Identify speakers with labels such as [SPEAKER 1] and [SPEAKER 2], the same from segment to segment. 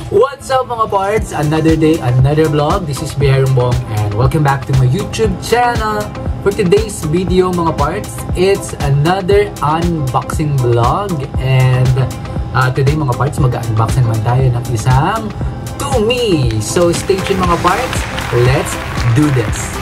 [SPEAKER 1] What's up mga parts? Another day, another vlog. This is Bong and welcome back to my YouTube channel. For today's video mga parts, it's another unboxing vlog. And today mga parts, mag-unboxing naman tayo ng isang Tumi. So stay tuned mga parts, let's do this.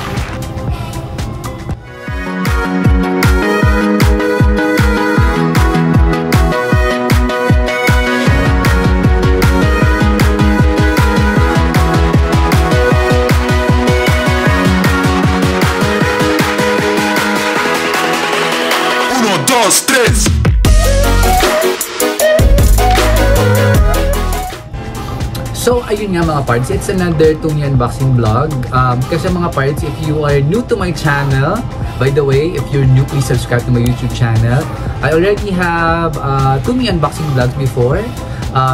[SPEAKER 1] So ayun nga mga parts, it's another Tumi unboxing vlog. Kasi mga parts, if you are new to my channel, by the way, if you're new, please subscribe to my YouTube channel. I already have Tumi unboxing vlogs before.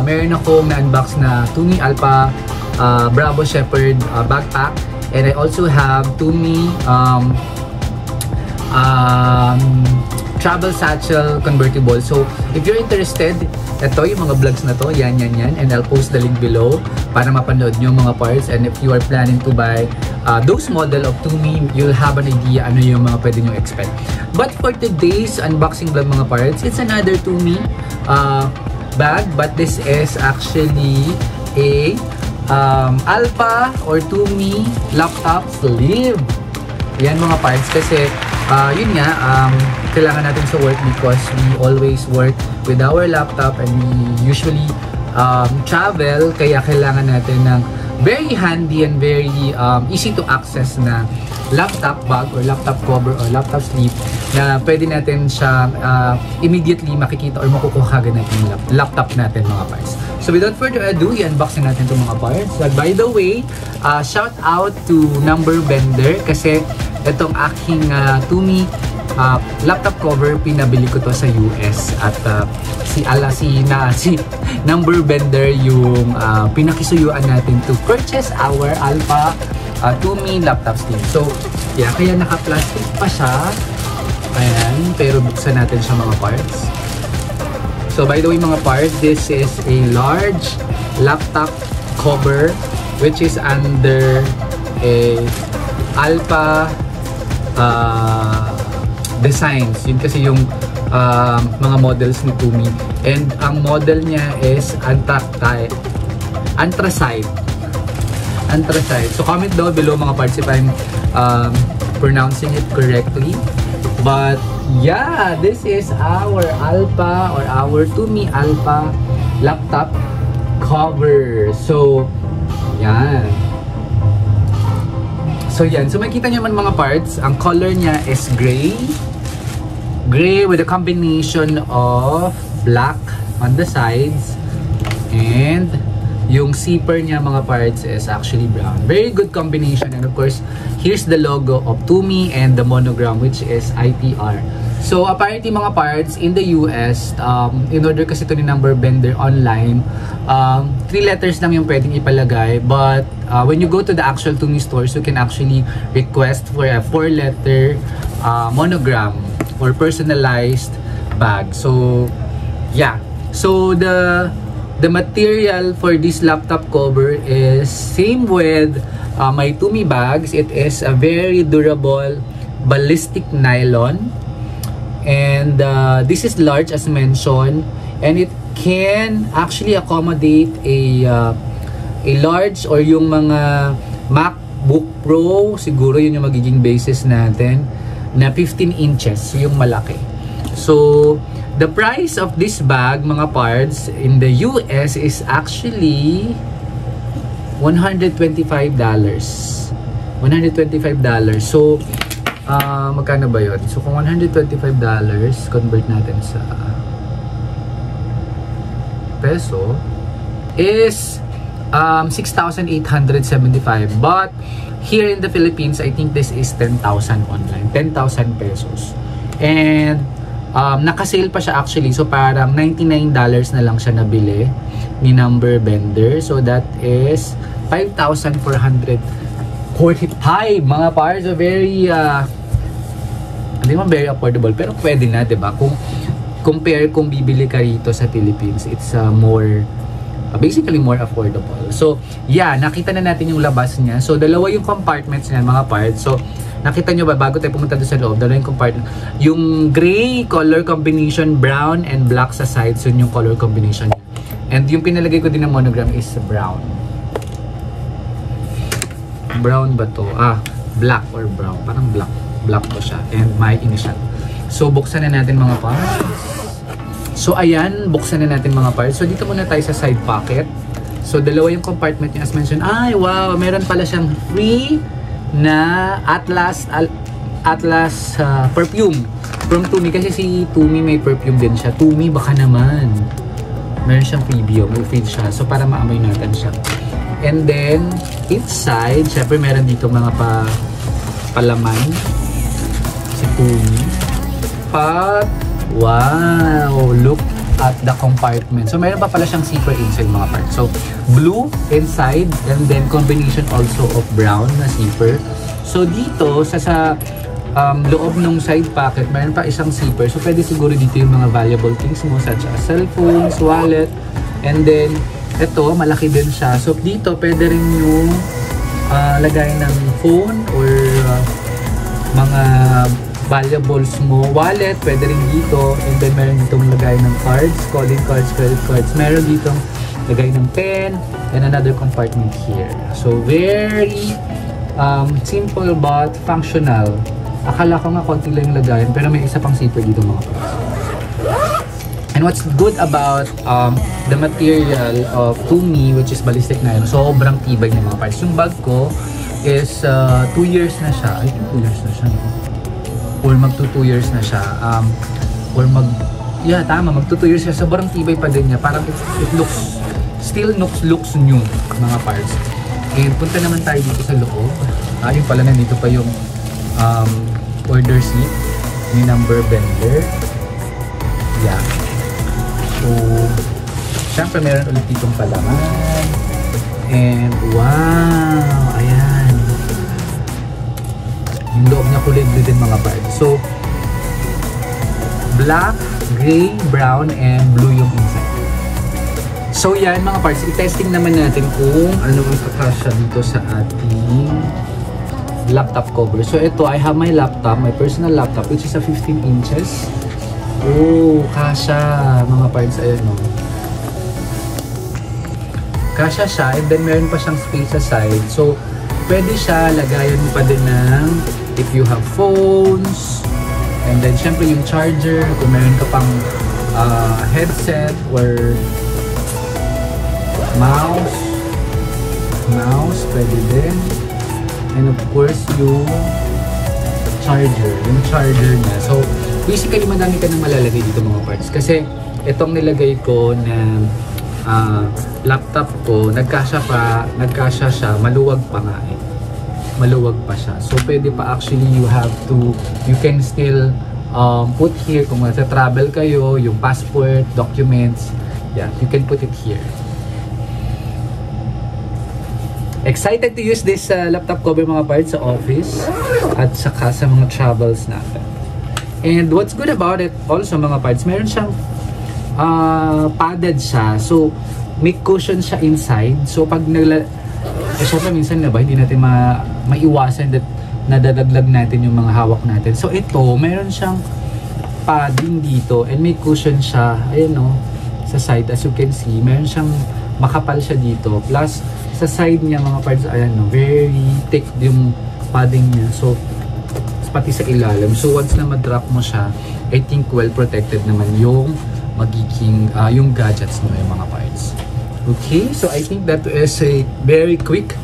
[SPEAKER 1] Meron akong na-unbox na Tumi Alpha Bravo Shepherd backpack, and I also have Tumi travel satchel convertible. So if you're interested, ito yung mga vlogs na to, yan, and I'll post the link below para mapanood nyo mga parts. And if you are planning to buy those model of Tumi, you'll have an idea ano yung mga pwede nyo expect. But for today's unboxing vlog mga parts, it's another Tumi bag, but this is actually a Alpha or Tumi laptop sleeve. Yan mga parts, kasi yun nga, kailangan natin sa work because we always work with our laptop and we usually travel, kaya kailangan natin ng very handy and very easy to access na laptop bag or laptop cover or laptop sleeve na pwede natin siya immediately makikita or makukuha agad natin yung laptop natin mga parts. So without further ado, i-unboxing natin itong mga parts. By the way, shout out to Number Bender kasi itong aking Tumi laptop cover, pinabili ko to sa US at si Number Bender yung pinakisuyuan natin to purchase our Alpha Tumi laptop sleeve. So yeah, kaya naka-plastic pa siya. Ayan, pero buksan natin siya mga parts. So by the way mga parts, this is a large laptop cover which is under a Alpha designs. Yun kasi yung mga models ni Tumi. And ang model niya is anthracite. So comment down below mga parts if I'm pronouncing it correctly. But yeah, this is our Alpha or our Tumi Alpha laptop cover. So yan. So yan, so makikita nyo man mga parts, ang color niya is gray with a combination of black on the sides, and yung zipper niya mga parts is actually brown. Very good combination, and of course here's the logo of Tumi and the monogram which is IPR. So apparently mga parts, in the US, in order kasi ito ni Number Bender online, 3 letters lang yung pwedeng ipalagay, but when you go to the actual Tumi stores, you can actually request for a 4-letter monogram or personalized bag. So yeah, so the material for this laptop cover is same with my Tumi bags. It is a very durable ballistic nylon, and this is large as mentioned, and it can actually accommodate a large or yung mga MacBook Pro, siguro yun yung magiging basis natin, na 15 inches, yung malaki. So the price of this bag mga parts in the US is actually $125. So magkano ba yun? So kung $125, convert natin sa peso, is 6,875. But here in the Philippines, I think this is 10,000 online. 10,000 pesos. And naka-sale pa siya actually. So parang $99 na lang siya nabili ni Number Bender. So that is 5,445 mga parts. So very hindi naman very affordable, pero pwede na, diba? Kung compare kung bibili ka rito sa Philippines, it's more basically more affordable. So, yeah, nakita na natin yung labas niya. So, dalawa yung compartments niya, mga parts. So, nakita nyo ba, bago tayo pumunta doon sa loob, dalawa yung compartment. Yung gray color combination, brown and black sa sides, yun yung color combination niya. And yung pinalagay ko din ng monogram is brown. Brown ba to? Black or brown. Parang black. Black to siya. And my initial. So, buksan na natin mga parts. So, ayan, buksan na natin mga parts. So, dito muna tayo sa side pocket. So, dalawa yung compartment niya as mentioned. Ay, wow! Meron pala siyang free na Atlas perfume from Tumi. Kasi si Tumi may perfume din siya. Tumi, baka naman. Meron siyang preview. May free siya. So, para maamoy natin siya. And then, inside, syempre meron dito mga palaman. Si Tumi. Wow! Look at the compartment. So, meron pa pala siyang zipper inside mga parts. So, blue inside and then combination also of brown na zipper. So, dito sa loob ng side pocket, meron pa isang zipper. So, pwede siguro dito yung mga valuable things mo such as cellphones, wallet, and then ito, malaki din siya. So, dito pwede rin yung lagay ng phone or mga valuables mo, wallet, pwede rin dito, and then meron ditong lagay ng cards, calling cards, credit cards, meron ditong lagay ng pen, and another compartment here. So, very simple but functional. Akala ko nga konti lang yung lagayan, pero may isa pang zipper dito mga parts. And what's good about the material of Tumi, which is ballistic nylon, sobrang tibay ng mga parts. Yung bag ko is 2 years na siya. I think 2 years na siya, no? Or magto 2 years na siya. Magto 2 years siya. Sobrang tibay pa din niya. Parang it still looks new, mga parts. And punta naman tayo dito sa loob. Yung pala nandito pa yung order slip ni number vendor. Yeah. So, syempre meron ulit ditong palaman. And wow! Ayan. Yung loob niya kulay blue din mga parts. So, black, gray, brown, and blue yung inside. So yan mga parts, i-testing naman natin kung ano ang kakasya dito sa ating laptop cover. So ito, I have my laptop, my personal laptop, which is a 15 inches. Oh, kasya mga parts, ayan o. Kasya siya, and then meron pa siyang space sa side. So, pwede siya, lagayan mo pa din ng if you have phones, and then syempre yung charger, kung meron ka pang headset or mouse, pwede din. And of course, yung charger niya. So, basically, madami ka nang malalagay dito mga parts. Kasi, itong nilagay ko na laptop ko, nagkasya siya, maluwag pa nga eh. Maluwag pa siya. So, pwede pa actually, you can still put here, kung sa-travel kayo, yung passport, documents, yeah, you can put it here. Excited to use this laptop cover mga parts sa office at saka sa mga travels natin. And what's good about it also mga parts, meron siyang padded siya. So, may cushion siya inside. So, pag syempre minsan na ba, hindi natin maiwasan that nadadaglag natin yung mga hawak natin. So, ito, meron siyang padding dito and may cushion siya. Ayan o, sa side. As you can see, meron siyang makapal siya dito. Plus, sa side niya mga parts, ayan no, very thick yung padding niya. So, pati sa ilalim. So, once na ma-drop mo siya, I think well protected naman yung magiging, yung gadgets mo yung mga parts. Okay, so I think that is a very quick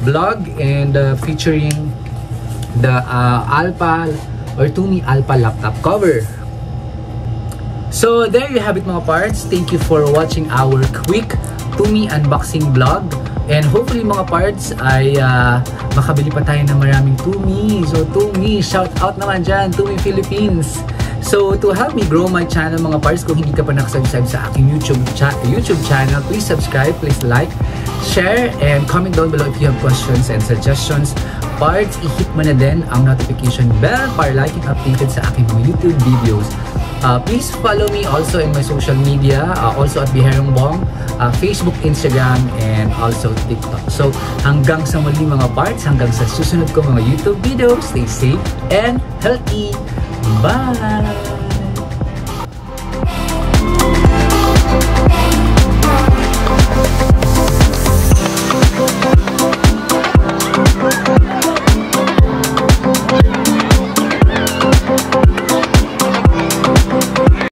[SPEAKER 1] vlog and featuring the Alpha or Tumi Alpha laptop cover. So, there you have it mga parts. Thank you for watching our quick Tumi unboxing vlog. And hopefully mga parts ay makabili pa tayo ng maraming Tumi. So Tumi, shout out naman dyan, Tumi Philippines. So to help me grow my channel mga parts, kung hindi ka pa nakasubscribe sa aking YouTube channel, please subscribe, please like, share, and comment down below if you have questions and suggestions. Parts, i-hit mo na din ang notification bell para lagi updated sa aking mga YouTube videos. Please follow me also in my social media, also at Biherong Bong, Facebook, Instagram, and also TikTok. So hanggang sa muli mga parts, hanggang sa susunod ko mga YouTube videos, stay safe and healthy. Bye!